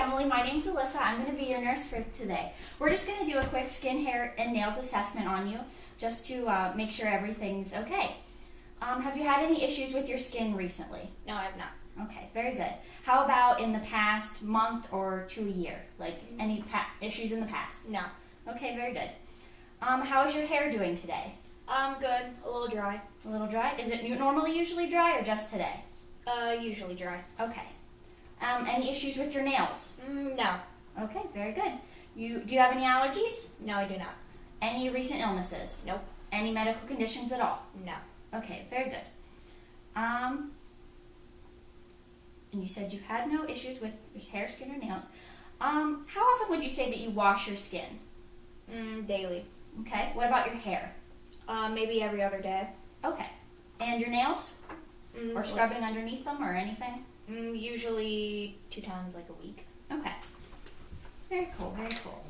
Emily. My name's Alyssa. I'm going to be your nurse for today. We're just going to do a quick skin, hair, and nails assessment on you just to make sure everything's okay. Have you had any issues with your skin recently? No, I have not. Okay, very good. How about in the past month or to a year? Like any issues in the past? No. Okay, very good. How is your hair doing today? Good. A little dry. A little dry? Is it normally usually dry or just today? Usually dry. Okay. Any issues with your nails? No. Okay, very good. Do you have any allergies? No, I do not. Any recent illnesses? Nope. Any medical conditions at all? No. Okay, very good. And you said you had no issues with your hair, skin, or nails. How often would you say that you wash your skin? Daily. Okay. What about your hair? Maybe every other day. Okay. And your nails? Or scrubbing underneath them or anything? Usually 2 times like a week. Okay. Very cool, very cool.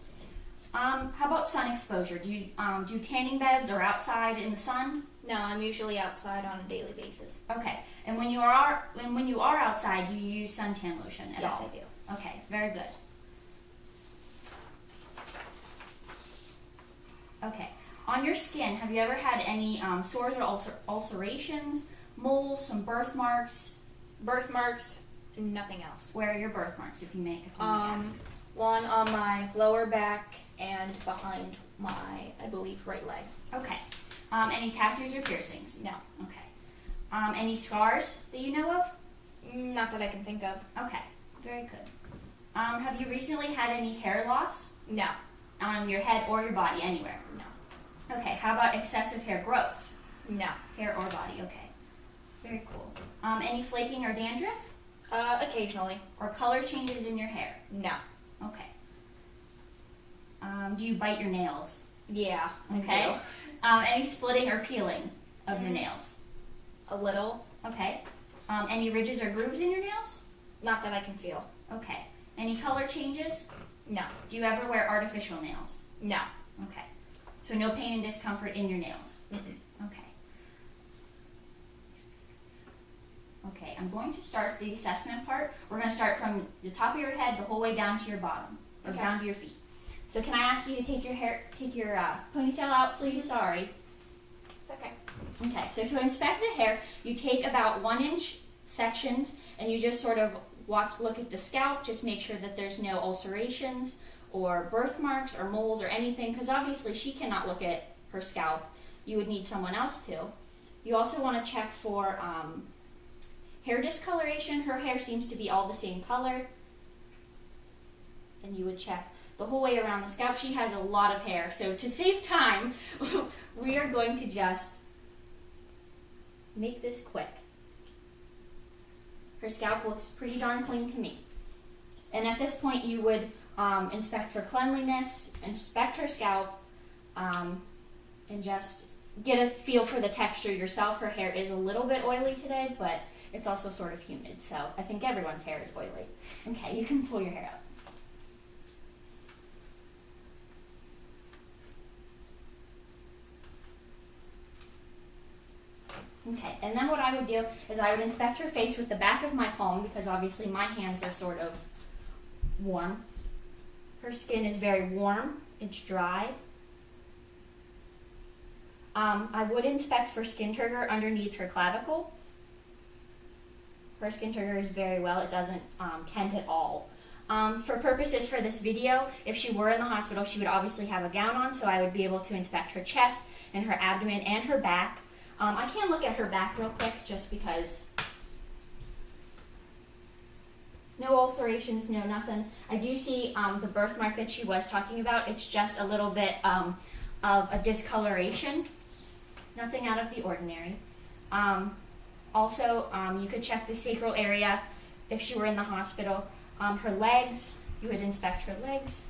How about sun exposure? Do you do tanning beds or outside in the sun? No, I'm usually outside on a daily basis. Okay. And when you are outside, do you use suntan lotion at all? Yes, I do. Okay, very good. Okay. On your skin, have you ever had any sores or ulcerations, moles, some birthmarks? Birthmarks, nothing else. Where are your birthmarks, if you may ask? One on my lower back and behind my, I believe, right leg. Okay. Any tattoos or piercings? No. Okay. Any scars that you know of? Not that I can think of. Okay. Very good. Have you recently had any hair loss No. on your head or your body, anywhere? No. Okay. How about excessive hair growth? No. Hair or body? Okay. Very cool. Any flaking or dandruff? Occasionally. Or color changes in your hair? No. Okay. Do you bite your nails? Yeah. Okay. Any splitting or peeling of your nails? A little. Okay. Any ridges or grooves in your nails? Not that I can feel. Okay. Any color changes? No. Do you ever wear artificial nails? No. Okay. So no pain and discomfort in your nails? Okay. Okay, I'm going to start the assessment part. We're going to start from the top of your head the whole way down to your bottom, or Okay. down to your feet. So can I ask you to take your ponytail out, please? Sorry. It's okay. Okay, so to inspect the hair, you take about 1-inch sections and you just sort of look at the scalp, just make sure that there's no ulcerations or birthmarks or moles or anything, because obviously she cannot look at her scalp. You would need someone else to. You also want to check for hair discoloration. Her hair seems to be all the same color. And you would check the whole way around the scalp. She has a lot of hair, so to save time, we are going to just make this quick. Her scalp looks pretty darn clean to me. And at this point, you would inspect for cleanliness, inspect her scalp, and just get a feel for the texture yourself. Her hair is a little bit oily today, but it's also sort of humid, so I think everyone's hair is oily. Okay, you can pull your hair up. Okay, and then what I would do is I would inspect her face with the back of my palm, because obviously my hands are sort of warm. Her skin is very warm, it's dry. I would inspect for skin trigger underneath her clavicle. Her skin triggers very well, it doesn't tent at all. For purposes for this video, if she were in the hospital, she would obviously have a gown on, so I would be able to inspect her chest and her abdomen and her back. I can look at her back real quick just because. No ulcerations, no nothing. I do see the birthmark that she was talking about. It's just a little bit of a discoloration. Nothing out of the ordinary. Also, you could check the sacral area if she were in the hospital. Her legs, you would inspect her legs.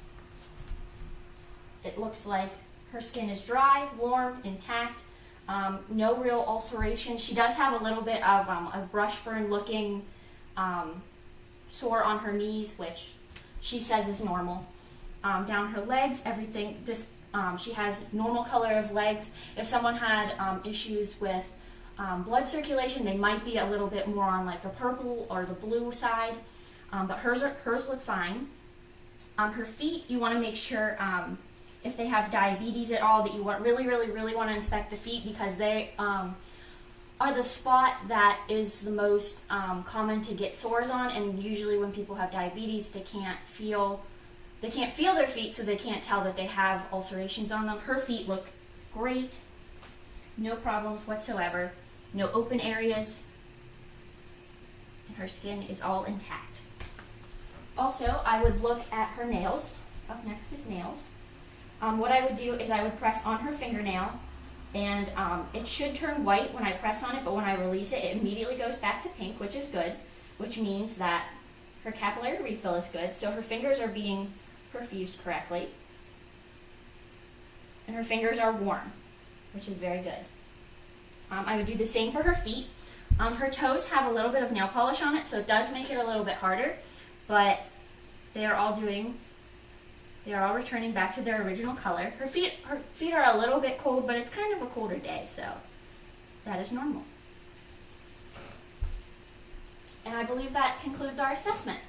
It looks like her skin is dry, warm, intact. No real ulceration. She does have a little bit of a brush burn looking sore on her knees, which she says is normal. Down her legs, everything just she has normal color of legs. If someone had issues with blood circulation, they might be a little bit more on like the purple or the blue side. but hers look fine. Her feet, you want to make sure if they have diabetes at all, that you really want to inspect the feet, because they are the spot that is the most common to get sores on, and usually when people have diabetes, they can't feel their feet, so they can't tell that they have ulcerations on them. Her feet look great, no problems whatsoever, no open areas, and her skin is all intact. Also, I would look at her nails. Up next is nails. What I would do is I would press on her fingernail, and it should turn white when I press on it, but when I release it, it immediately goes back to pink, which is good, which means that her capillary refill is good, so her fingers are being perfused correctly, and her fingers are warm, which is very good. I would do the same for her feet. Her toes have a little bit of nail polish on it, so it does make it a little bit harder, but they are all returning back to their original color. Her feet are a little bit cold, but it's kind of a colder day, so that is normal. And I believe that concludes our assessment.